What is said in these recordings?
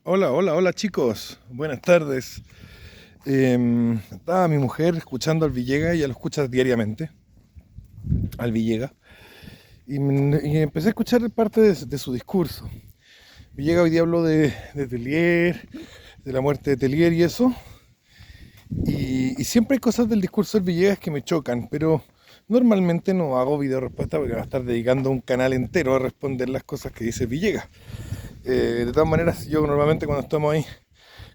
Hola, hola, hola chicos, buenas tardes. Estaba mi mujer escuchando al Villegas, ella lo escucha diariamente, al Villegas, y empecé a escuchar parte de su discurso. Villegas hoy día habló de Tellier, de la muerte de Tellier y eso, y siempre hay cosas del discurso del Villegas que me chocan, pero normalmente no hago video respuesta porque va a estar dedicando un canal entero a responder las cosas que dice Villegas. De todas maneras, yo normalmente cuando estamos ahí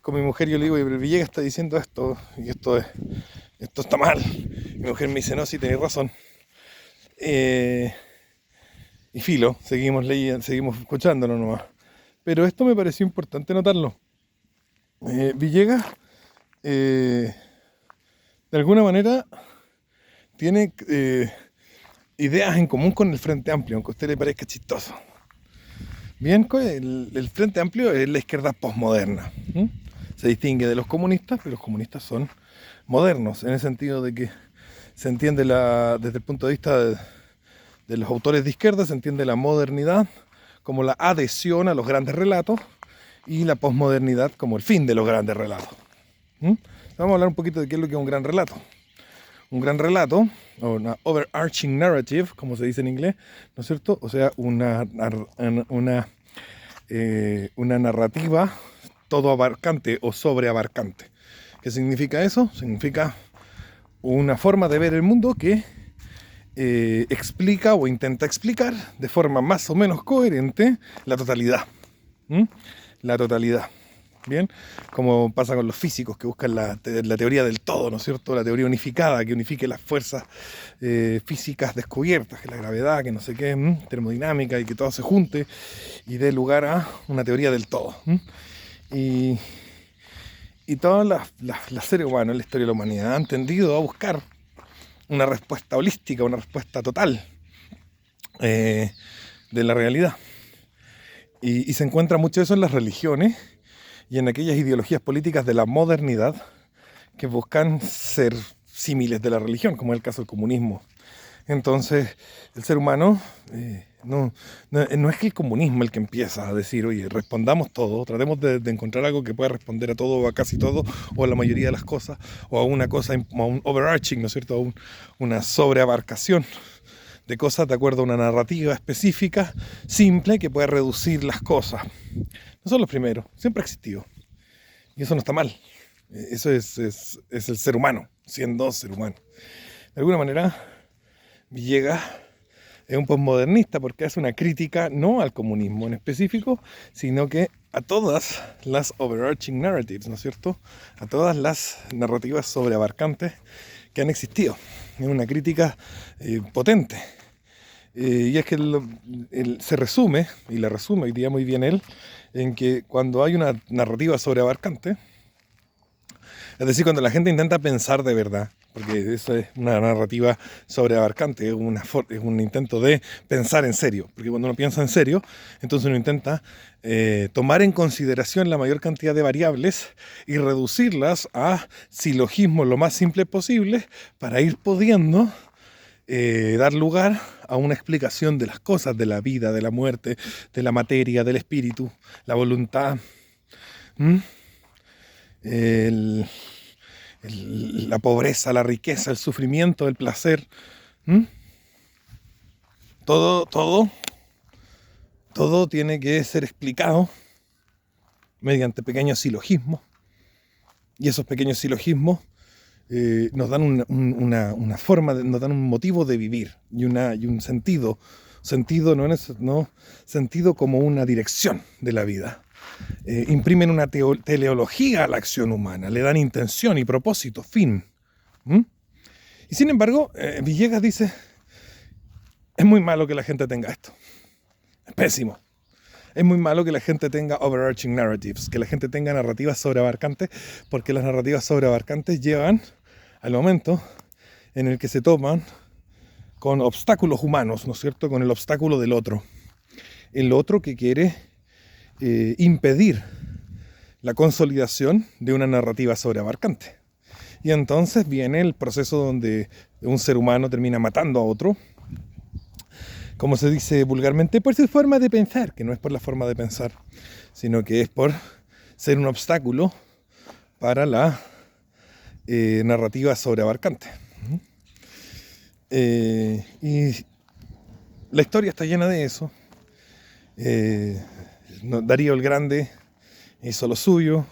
con mi mujer yo le digo, pero Villegas está diciendo esto, y esto está mal. Y mi mujer me dice, no, sí, tenés razón. Eh, y filo, seguimos leyendo, seguimos escuchándolo nomás. Pero esto me pareció importante notarlo. Villegas, eh, de alguna manera, tiene ideas en común con el Frente Amplio, aunque a usted le parezca chistoso. Bien, el Frente Amplio es la izquierda postmoderna. ¿Mm? Se distingue de los comunistas, pero los comunistas son modernos, en el sentido de que se entiende desde el punto de vista de los autores de izquierda, se entiende la modernidad como la adhesión a los grandes relatos y la posmodernidad como el fin de los grandes relatos. ¿Mm? Vamos a hablar un poquito de qué es lo que es un gran relato. Un gran relato, o una overarching narrative, como se dice en inglés, ¿no es cierto? O sea, una narrativa todo abarcante o sobreabarcante. ¿Qué significa eso? Significa una forma de ver el mundo que explica o intenta explicar de forma más o menos coherente la totalidad. ¿Mm? La totalidad. Bien, como pasa con los físicos que buscan la teoría del todo, ¿no es cierto? La teoría unificada, que unifique las fuerzas físicas descubiertas, que la gravedad, que no sé qué, termodinámica, y que todo se junte y dé lugar a una teoría del todo. Y, y todos los seres humanos en la historia de la humanidad han tendido a buscar una respuesta holística, una respuesta total eh, de la realidad. Y se encuentra mucho eso en las religiones y en aquellas ideologías políticas de la modernidad que buscan ser símiles de la religión, como es el caso del comunismo. Entonces, el ser humano no es que el comunismo el que empieza a decir, oye, respondamos todo, tratemos de encontrar algo que pueda responder a todo o a casi todo, o a la mayoría de las cosas, o a una cosa, a un overarching, ¿no es cierto?, una sobreabarcación de cosas de acuerdo a una narrativa específica, simple, que pueda reducir las cosas. No son los primeros, siempre ha existido. Y eso no está mal. Eso es el ser humano, siendo ser humano. De alguna manera, Villegas es un postmodernista porque hace una crítica no al comunismo en específico, sino que a todas las overarching narratives, ¿no es cierto? A todas las narrativas sobreabarcantes que han existido. Es una crítica potente. Y es que se resume, y la resume hoy día muy bien él, en que cuando hay una narrativa sobreabarcante, es decir, cuando la gente intenta pensar de verdad, porque eso es una narrativa sobreabarcante, es un intento de pensar en serio, porque cuando uno piensa en serio, entonces uno intenta tomar en consideración la mayor cantidad de variables y reducirlas a silogismos lo más simples posible para ir pudiendo dar lugar a una explicación de las cosas, de la vida, de la muerte, de la materia, del espíritu, la voluntad. ¿Mm? el, la pobreza, la riqueza, el sufrimiento, el placer. ¿Mm? Todo, todo, todo tiene que ser explicado mediante pequeños silogismos. Y esos pequeños silogismos nos dan una forma, nos dan un motivo de vivir y un sentido. Sentido no sentido como una dirección de la vida. Imprimen una teleología a la acción humana, le dan intención y propósito, fin. ¿Mm? Y sin embargo, Villegas dice, es muy malo que la gente tenga esto. Es pésimo. Es muy malo que la gente tenga overarching narratives, que la gente tenga narrativas sobreabarcantes, porque las narrativas sobreabarcantes llevan al momento en el que se toman con obstáculos humanos, ¿no es cierto?, con el obstáculo del otro. El otro que quiere impedir la consolidación de una narrativa sobreabarcante. Y entonces viene el proceso donde un ser humano termina matando a otro, como se dice vulgarmente, por su forma de pensar, que no es por la forma de pensar, sino que es por ser un obstáculo para la narrativa sobreabarcante. Y la historia está llena de eso. Darío el Grande hizo lo suyo,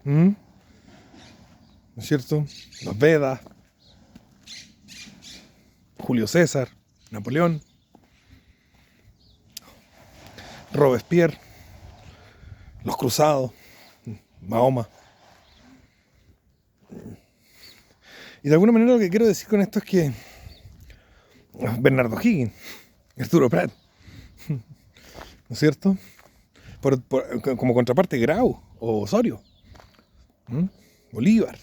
¿no es cierto? Los Vedas, Julio César, Napoleón, Robespierre, los Cruzados, Mahoma. Y de alguna manera lo que quiero decir con esto es que Bernardo Higgins, Arturo Prat, ¿no es cierto? Como contraparte Grau o Osorio, Bolívar,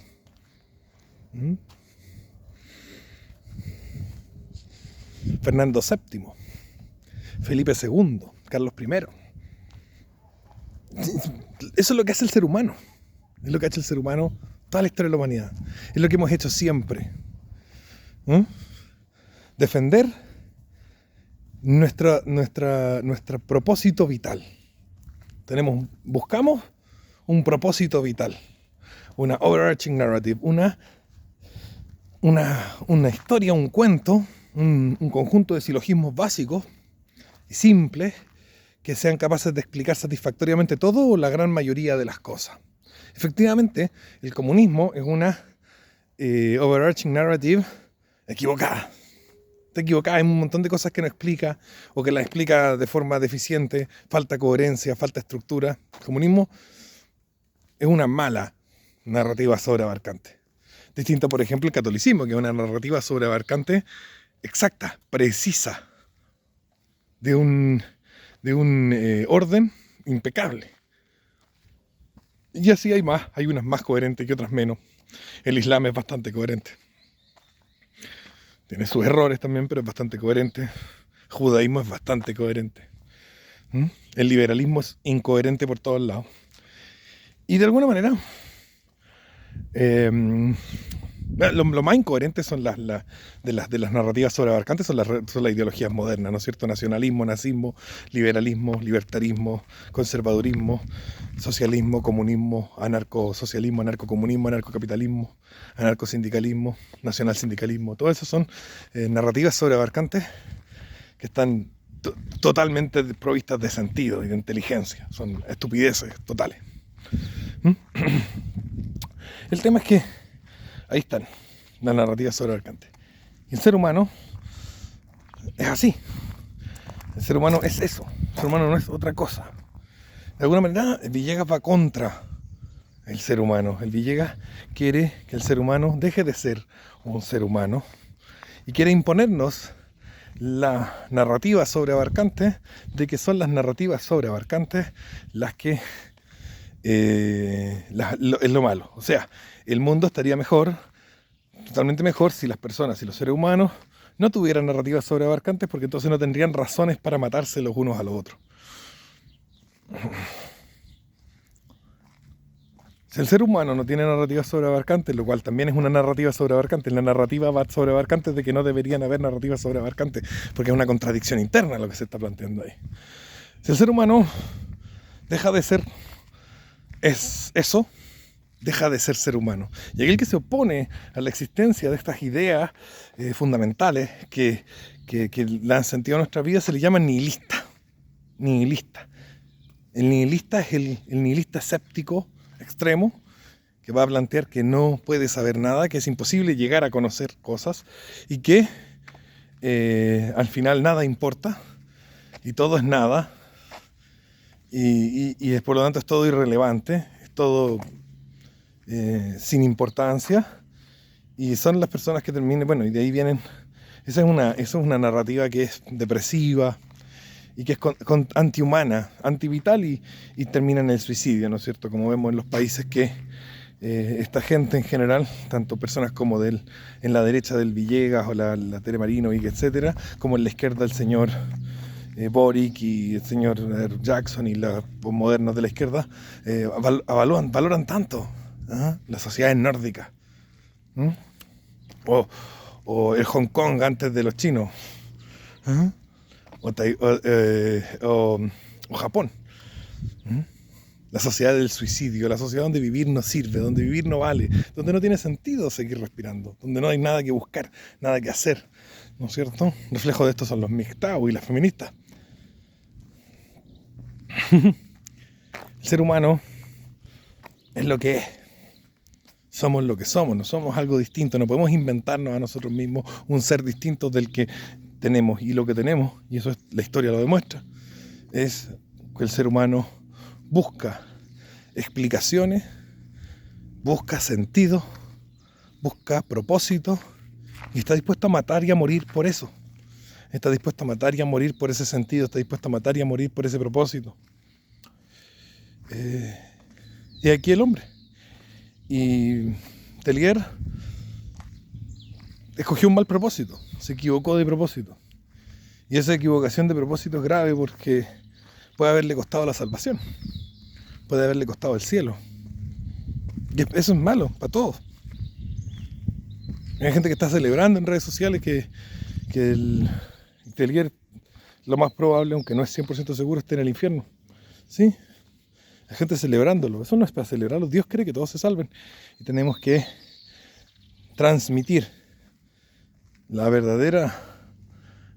Fernando VII, Felipe II, Carlos I. Eso es lo que hace el ser humano. Es lo que ha hecho el ser humano toda la historia de la humanidad. Es lo que hemos hecho siempre. Defender nuestro propósito vital. Buscamos un propósito vital. Una overarching narrative. Una historia, un cuento, un conjunto de silogismos básicos y simples que sean capaces de explicar satisfactoriamente todo o la gran mayoría de las cosas. Efectivamente, el comunismo es una overarching narrative equivocada. Está equivocada, hay un montón de cosas que no explica o que las explica de forma deficiente, falta coherencia, falta estructura. El comunismo es una mala narrativa sobreabarcante. Distinto, por ejemplo, el catolicismo, que es una narrativa sobreabarcante exacta, precisa, de un orden impecable. Y así hay unas más coherentes que otras menos. El Islam es bastante coherente. Tiene sus errores también, pero es bastante coherente. El judaísmo es bastante coherente. El liberalismo es incoherente por todos lados. Y de alguna manera, lo más incoherente son las narrativas sobreabarcantes, son las ideologías modernas, ¿no es cierto? Nacionalismo, nazismo, liberalismo, libertarismo, conservadurismo, socialismo, comunismo, anarcosocialismo, anarcocomunismo, anarcocapitalismo, anarcosindicalismo, nacionalsindicalismo. Todo eso son narrativas sobreabarcantes que están totalmente provistas de sentido y de inteligencia. Son estupideces totales. El tema es que ahí están las narrativas sobreabarcantes. Y el ser humano es así. El ser humano es eso. El ser humano no es otra cosa. De alguna manera, Villegas va contra el ser humano. El Villegas quiere que el ser humano deje de ser un ser humano y quiere imponernos la narrativa sobreabarcante de que son las narrativas sobreabarcantes las que es lo malo. O sea, el mundo estaría mejor, totalmente mejor, si las personas, si los seres humanos no tuvieran narrativas sobreabarcantes, porque entonces no tendrían razones para matarse los unos a los otros. Si el ser humano no tiene narrativas sobreabarcantes, lo cual también es una narrativa sobreabarcante, la narrativa sobreabarcante es de que no deberían haber narrativas sobreabarcantes, porque es una contradicción interna lo que se está planteando ahí. Si el ser humano deja de ser eso, deja de ser ser humano. Y aquel que se opone a la existencia de estas ideas fundamentales que dan sentido a nuestra vida se le llama nihilista. Nihilista. El nihilista es el nihilista escéptico extremo que va a plantear que no puede saber nada, que es imposible llegar a conocer cosas y que al final nada importa y todo es nada y por lo tanto es todo irrelevante, es todo sin importancia, y son las personas que terminan, bueno, y de ahí vienen, esa es una narrativa que es depresiva y que es antihumana, antivital y termina en el suicidio, ¿no es cierto? Como vemos en los países que esta gente en general, tanto personas como en la derecha del Villegas o la Tere Marinovich, etcétera, como en la izquierda el señor Boric y el señor Jackson y los modernos de la izquierda, valoran tanto las sociedades nórdicas, o el Hong Kong antes de los chinos, o Japón. ¿Mm? La sociedad del suicidio, la sociedad donde vivir no sirve, donde vivir no vale, donde no tiene sentido seguir respirando, donde no hay nada que buscar, nada que hacer, ¿no es cierto? Reflejo de esto son los MGTOW y las feministas. El ser humano es lo que es. Somos lo que somos, no somos algo distinto, no podemos inventarnos a nosotros mismos un ser distinto del que tenemos. Y lo que tenemos, y eso es, la historia lo demuestra, es que el ser humano busca explicaciones, busca sentido, busca propósito y está dispuesto a matar y a morir por eso. Está dispuesto a matar y a morir por ese sentido, está dispuesto a matar y a morir por ese propósito. Y aquí el hombre. Y Tellier escogió un mal propósito, se equivocó de propósito. Y esa equivocación de propósito es grave porque puede haberle costado la salvación, puede haberle costado el cielo. Y eso es malo para todos. Hay gente que está celebrando en redes sociales que el Tellier, lo más probable, aunque no es 100% seguro, esté en el infierno. ¿Sí? La gente celebrándolo. Eso no es para celebrarlo. Dios quiere que todos se salven. Y tenemos que transmitir la verdadera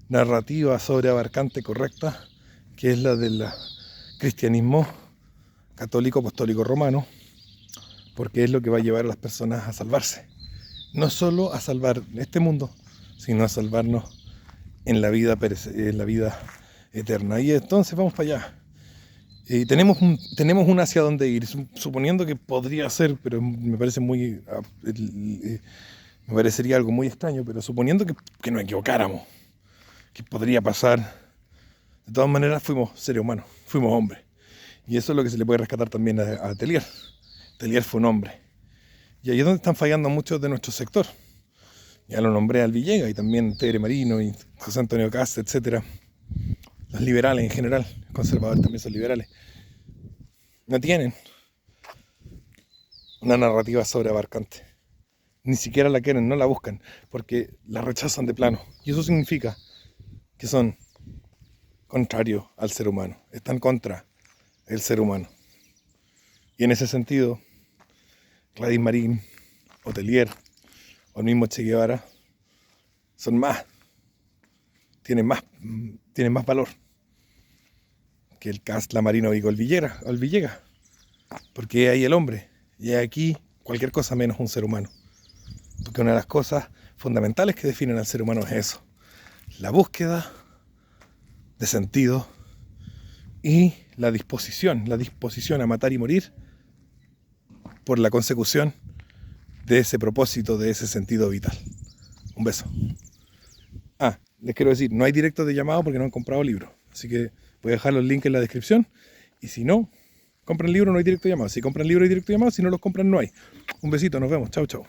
narrativa sobreabarcante correcta, que es la del cristianismo católico apostólico romano, porque es lo que va a llevar a las personas a salvarse. No solo a salvar este mundo, sino a salvarnos en la vida eterna. Y entonces vamos para allá. Y tenemos un hacia dónde ir, suponiendo que podría ser, pero me parecería algo muy extraño, pero suponiendo que nos equivocáramos, que podría pasar, de todas maneras fuimos seres humanos, fuimos hombres. Y eso es lo que se le puede rescatar también a Tellier. Tellier fue un hombre. Y ahí es donde están fallando muchos de nuestro sector. Ya lo nombré al Villegas y también Tere Marino y José Antonio Cast, etcétera. Los liberales en general, los conservadores también son liberales, no tienen una narrativa sobreabarcante. Ni siquiera la quieren, no la buscan, porque la rechazan de plano. Y eso significa que son contrarios al ser humano, están contra el ser humano. Y en ese sentido, Gladys Marín, o Tellier, o el mismo Che Guevara, son más, tienen más valor que el Cast, la Marino y el Villegas, porque hay el hombre, y aquí cualquier cosa menos un ser humano. Porque una de las cosas fundamentales que definen al ser humano es eso, la búsqueda de sentido y la disposición a matar y morir por la consecución de ese propósito, de ese sentido vital. Un beso. Les quiero decir, no hay directos de llamado porque no han comprado libros, así que voy a dejar los links en la descripción, y si no, compran libro, no hay directo de llamado. Si compran libro, hay directo de llamado, si no los compran, no hay. Un besito, nos vemos, chao, chao.